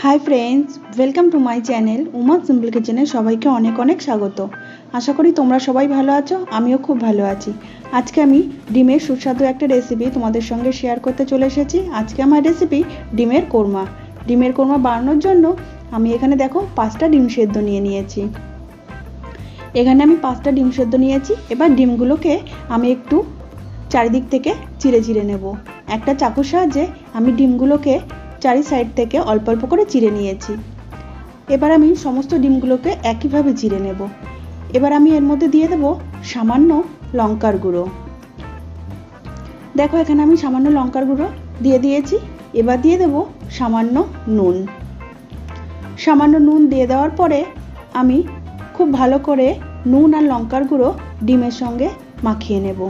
High friends welcome to my channel Uma simple किचेने सबाइके अनेक अनेक स्वागत। आशा करी तोमरा सबाई भालो आछो, आमिओ खूब भालो आछि। आजके आमी डिमेर सुस्वादु एकटा रेसिपि तोमादेर संगे शेयर करते चले एसेछि। आजके आमार रेसिपि डिमेर कोरमा। डिमेर कोरमा बानानोर जोन्नो आमी एखाने देखो 5टा डिम सेদ্ধ निये नियेछि। एखाने आमी 5टा डिम सेদ্ধ नियेछि। एबार डिमगुलोके आमी एकटु चारिदिक थेके चिड़े चिड़े नेब। एकटा चाकुर साहाज्ये आमी डिमगुलोके चारि साइड थेके अल्प अल्प करे चिड़े नियेछि। एबार आमी समस्त डिमगुलोके एकई भावे चिड़े नेब। एबार आमी एर मध्य दिये देब सामान्य लंकार गुঁড়ো। देखो एखाने आमी सामान्य लंकार गुঁড়ো दिये दियेछि। एबार दिये देब सामान्य नुन। सामान्य नुन दिये देওয়ার পরে आमी खूब भालो करे नुन और लंकार गुঁড়ো डिमेर संगे माखिয়ে नेब।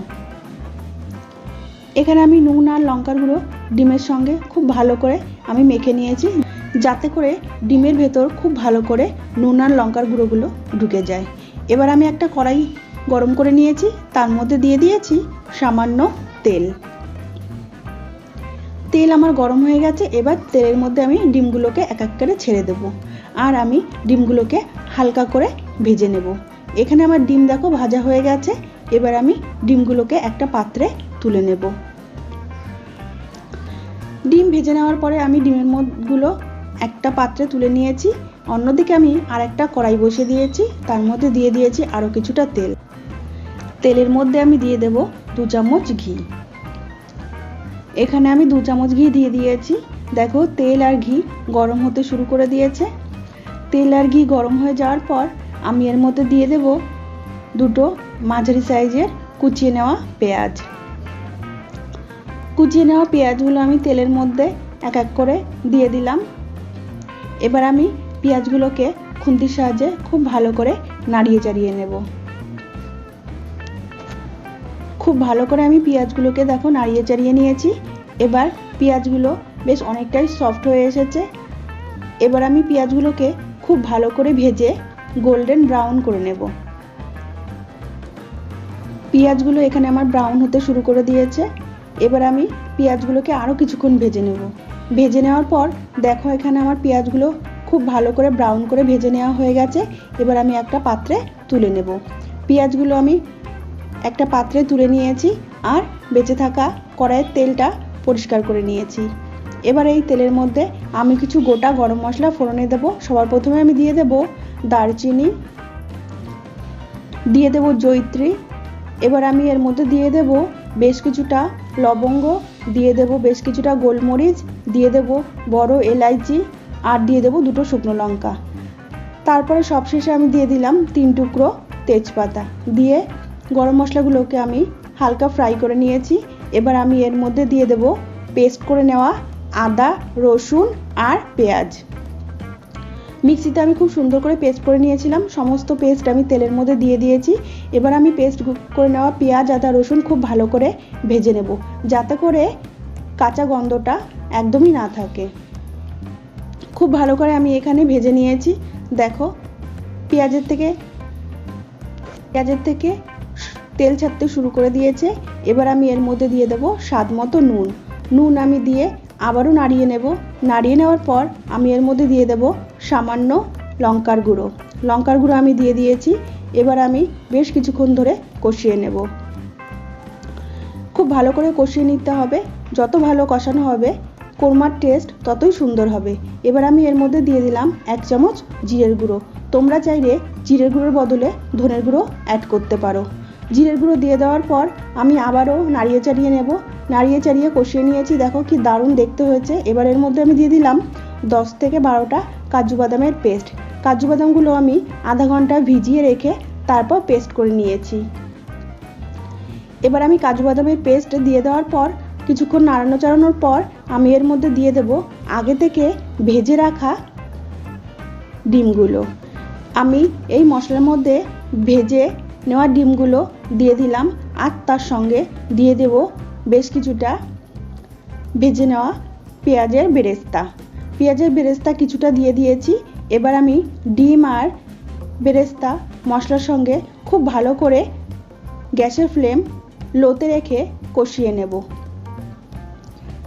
एखाने आमी नुन और लंकार गुঁড়ো डिमेर संगे खूब भालो करे आमी मेखे निয়েছি যাতে করে ডিমের ভেতর খুব ভালো করে নুন আর লঙ্কার গুঁড়োগুলো ঢুকে যায়। এবার আমি একটা কড়াই গরম করে নিয়েছি, তার মধ্যে দিয়ে দিয়েছি সামান্য তেল। তেল আমার গরম হয়ে গেছে। এবার তেলের মধ্যে আমি ডিমগুলোকে এক এক করে ছেড়ে দেব আর আমি ডিমগুলোকে হালকা করে ভেজে নেব। এখানে আমার ডিম দেখো ভাজা হয়ে গেছে। এবার আমি ডিমগুলোকে একটা পাত্রে তুলে নেব। ডিম ভেজে নেওয়ার পরে আমি ডিমের মধ্যগুলো একটা পাত্রে তুলে নিয়েছি। অন্যদিকে আমি আরেকটা কড়াই বসিয়ে দিয়েছি, তার মধ্যে দিয়ে দিয়েছি আরো কিছুটা তেল। তেলের মধ্যে আমি দিয়ে দেব 2 চামচ ঘি। এখানে আমি 2 চামচ ঘি দিয়ে দিয়েছি। দেখো তেল আর ঘি গরম হতে শুরু করে দিয়েছে। তেল আর ঘি গরম হয়ে যাওয়ার পর আমি এর মধ্যে দিয়ে দেব দুটো মাঝারি সাইজের কুচিয়ে নেওয়া পেঁয়াজ। কুচিয়ে নেওয়া পেঁয়াজগুলো আমি তেলের মধ্যে এক এক করে দিয়ে দিলাম। এবার আমি পেঁয়াজগুলোকে খুন্তির সাহায্যে খুব ভালো করে নাড়িয়ে চাড়িয়ে নেব। খুব ভালো করে আমি পেঁয়াজগুলোকে দেখো নাড়িয়ে চাড়িয়ে নিয়েছি। এবার পেঁয়াজগুলো বেশ অনেকটাই সফট হয়ে এসেছে। এবার আমি পেঁয়াজগুলোকে খুব ভালো করে ভেজে গোল্ডেন ব্রাউন করে নেব। পেঁয়াজগুলো এখানে আমার ব্রাউন হতে শুরু করে দিয়েছে। এবার আমি পেঁয়াজগুলোকে আরো কিছুক্ষণ ভেজে নেব। ভেজে নেওয়ার পর দেখো এখানে আমার পেঁয়াজগুলো খুব ভালো করে ব্রাউন করে ভেজে নেওয়া হয়ে গেছে। এবার আমি একটা পাত্রে তুলে নেব। পেঁয়াজগুলো আমি একটা পাত্রে তুলে নিয়েছি আর বেঁচে থাকা কড়াইয়ের তেলটা পরিষ্কার করে নিয়েছি। এবার এই তেলের মধ্যে আমি কিছু গোটা গরম মশলা ফোড়নে দেব। সবার প্রথমে আমি দিয়ে দেব দারচিনি, দিয়ে দেব জয়িত্রী। এবার আমি এর মধ্যে দিয়ে দেব বেশ কিছুটা লবঙ্গ, দিয়ে দেব বেশ কিছুটা গোলমরিচ, দিয়ে দেব বড় এলাইচি আর দিয়ে দেব দুটো শুকনো লঙ্কা। তারপরে সবশেষে আমি দিয়ে দিলাম 3 টুকরো তেজপাতা। দিয়ে গরম মশলাগুলোকে আমি হালকা ফ্রাই করে নিয়েছি। এবার আমি এর মধ্যে দিয়ে দেব পেস্ট করে নেওয়া আদা, রসুন আর পেঁয়াজ। মিক্সিতে আমি খুব সুন্দর করে পেস্ট করে নিয়েছিলাম। সমস্ত পেস্ট আমি তেলের মধ্যে দিয়ে দিয়েছি। এবার আমি পেস্ট করে নেওয়া পেঁয়াজ, আদা, রসুন খুব ভালো করে ভেজে নেব, যাতে করে কাঁচা গন্ধটা একদমই না থাকে। খুব ভালো করে আমি এখানে ভেজে নিয়েছি। দেখো পেঁয়াজের থেকে তেল ছাড়তে শুরু করে দিয়েছে। এবার আমি এর মধ্যে দিয়ে দেব স্বাদ মতো নুন। নুন আমি দিয়ে আবারও নাড়িয়ে নেব। নাড়িয়ে নেওয়ার পর আমি এর মধ্যে দিয়ে দেব সামান্য লঙ্কার গুঁড়ো। লঙ্কার গুঁড়ো আমি দিয়ে দিয়েছি। এবার আমি বেশ কিছুক্ষণ ধরে কষিয়ে নেব। খুব ভালো করে কষিয়ে নিতে হবে। যত ভালো কষানো হবে কোরমার টেস্ট ততই সুন্দর হবে। এবার আমি এর মধ্যে দিয়ে দিলাম 1 চামচ জিরের গুঁড়ো। তোমরা চাইলে জিরের গুঁড়োর বদলে ধনের গুঁড়ো অ্যাড করতে পারো। জিরের গুঁড়ো দিয়ে দেওয়ার পর আমি আবারও নাড়িয়ে চাড়িয়ে নেব। নাড়িয়ে চাড়িয়ে কষিয়ে নিয়েছি। দেখো কি দারুণ দেখতে হয়েছে। এবার এর মধ্যে আমি দিয়ে দিলাম 10 থেকে 12টা কাজু বাদামের পেস্ট। কাজু বাদামগুলো আমি আধা ঘন্টা ভিজিয়ে রেখে তারপর পেস্ট করে নিয়েছি। এবার আমি কাজু বাদামের পেস্ট দিয়ে দেওয়ার পর কিছুক্ষণ নাড়ানো চাড়ানোর পর আমি এর মধ্যে দিয়ে দেব আগে থেকে ভেজে রাখা ডিমগুলো। আমি এই মশলার মধ্যে ভেজে নেওয়া ডিমগুলো দিয়ে দিলাম আর তার সঙ্গে দিয়ে দেব বেশ কিছুটা ভেজে নেওয়া পেঁয়াজের বেরেস্তা। পেঁয়াজের বেরেস্তা কিছুটা দিয়ে দিয়েছি। এবার আমি ডিম আর বেরেস্তা মশলার সঙ্গে খুব ভালো করে গ্যাসের ফ্লেম লোতে রেখে কষিয়ে নেব।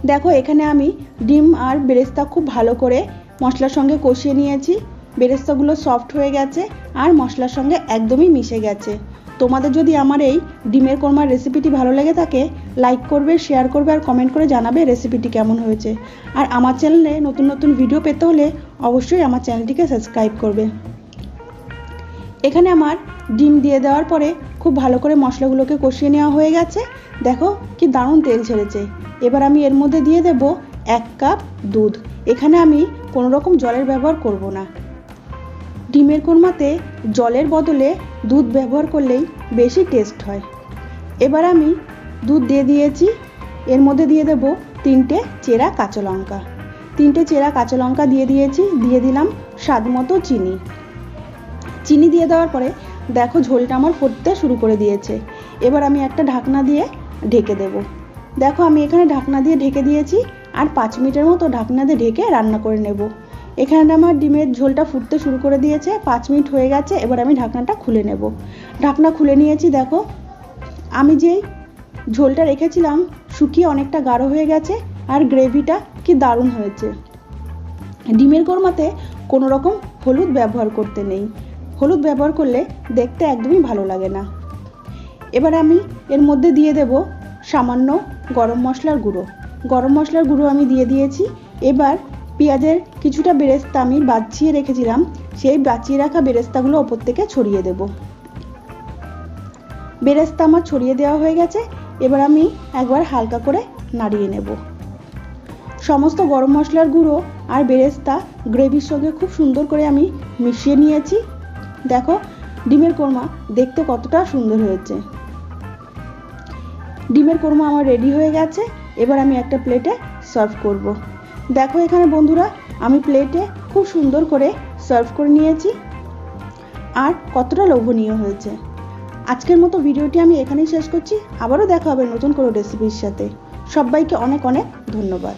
দেখো এখানে আমি ডিম আর বেরেস্তা খুব ভালো করে মশলার সঙ্গে কষিয়ে নিয়েছি। বেরেস্তাগুলো সফট হয়ে গেছে আর মশলার সঙ্গে একদমই মিশে গেছে। তোমাদের যদি আমার এই ডিমের কোরমার রেসিপিটি ভালো লেগে থাকে, লাইক করবে, শেয়ার করবে আর কমেন্ট করে জানাবে রেসিপিটি কেমন হয়েছে। আর আমার চ্যানেলে নতুন নতুন ভিডিও পেতে হলে অবশ্যই আমার চ্যানেলটিকে সাবস্ক্রাইব করবে। এখানে আমার ডিম দিয়ে দেওয়ার পরে খুব ভালো করে মশলাগুলোকে কষিয়ে নেওয়া হয়ে গেছে। দেখো কি দারুণ তেল ছেড়েছে। এবার আমি এর মধ্যে দিয়ে দেব 1 কাপ দুধ। এখানে আমি কোনো রকম জলের ব্যবহার করব না। ডিমের কোরমাতে জলের বদলে দুধ ব্যবহার করলেই বেশি টেস্ট হয়। এবার আমি দুধ দিয়ে দিয়েছি। এর মধ্যে দিয়ে দেব 3টে চেরা কাঁচা লঙ্কা। 3টে চেরা কাঁচা লঙ্কা দিয়ে দিয়েছি। দিয়ে দিলাম স্বাদ মতো চিনি। চিনি দিয়ে দেওয়ার পরে দেখো ঝোলটা আমার ফুটতে শুরু করে দিয়েছে। এবার আমি একটা ঢাকনা দিয়ে ঢেকে দেব। দেখো আমি এখানে ঢাকনা দিয়ে ঢেকে দিয়েছি আর 5 মিনিটের মতো ঢাকনা দিয়ে ঢেকে রান্না করে নেব। এখানে আমার ডিমের ঝোলটা ফুটতে শুরু করে দিয়েছে। 5 মিনিট হয়ে গেছে। এবার আমি ঢাকনাটা খুলে নেব। ঢাকনা খুলে নিয়েছি। দেখো আমি যেই ঝোলটা রেখেছিলাম শুকিয়ে অনেকটা গাঢ় হয়ে গেছে আর গ্রেভিটা কি দারুণ হয়েছে। ডিমের কোরমাতে কোনো রকম হলুদ ব্যবহার করতে নেই। হলুদ ব্যবহার করলে দেখতে একদমই ভালো লাগে না। এবার আমি এর মধ্যে দিয়ে দেব সামান্য গরম মশলার গুঁড়ো। গরম মশলার গুঁড়ো আমি দিয়ে দিয়েছি। এবার পেঁয়াজের কিছুটা বেরেস্তা আমি বাছিয়ে রেখেছিলাম, সেই বাছিয়ে রাখা বেরেস্তাগুলো ওপর থেকে ছড়িয়ে দেব। বেরেস্তা আমার ছড়িয়ে দেওয়া হয়ে গেছে। এবার আমি একবার হালকা করে নাড়িয়ে নেব। সমস্ত গরম মশলার গুঁড়ো আর বেরেস্তা গ্রেভির সঙ্গে খুব সুন্দর করে আমি মিশিয়ে নিয়েছি। দেখো ডিমের কোরমা দেখতে কতটা সুন্দর হয়েছে। ডিমের কোরমা আমার রেডি হয়ে গেছে। এবার আমি একটা প্লেটে সার্ভ করব। দেখো এখানে বন্ধুরা আমি প্লেটে খুব সুন্দর করে সার্ভ করে নিয়েছি আর কতটা লোভনীয় হয়েছে। আজকের মতো ভিডিওটি আমি এখানেই শেষ করছি। আবারও দেখা হবে নতুন কোনো রেসিপির সাথে। সবাইকে অনেক অনেক ধন্যবাদ।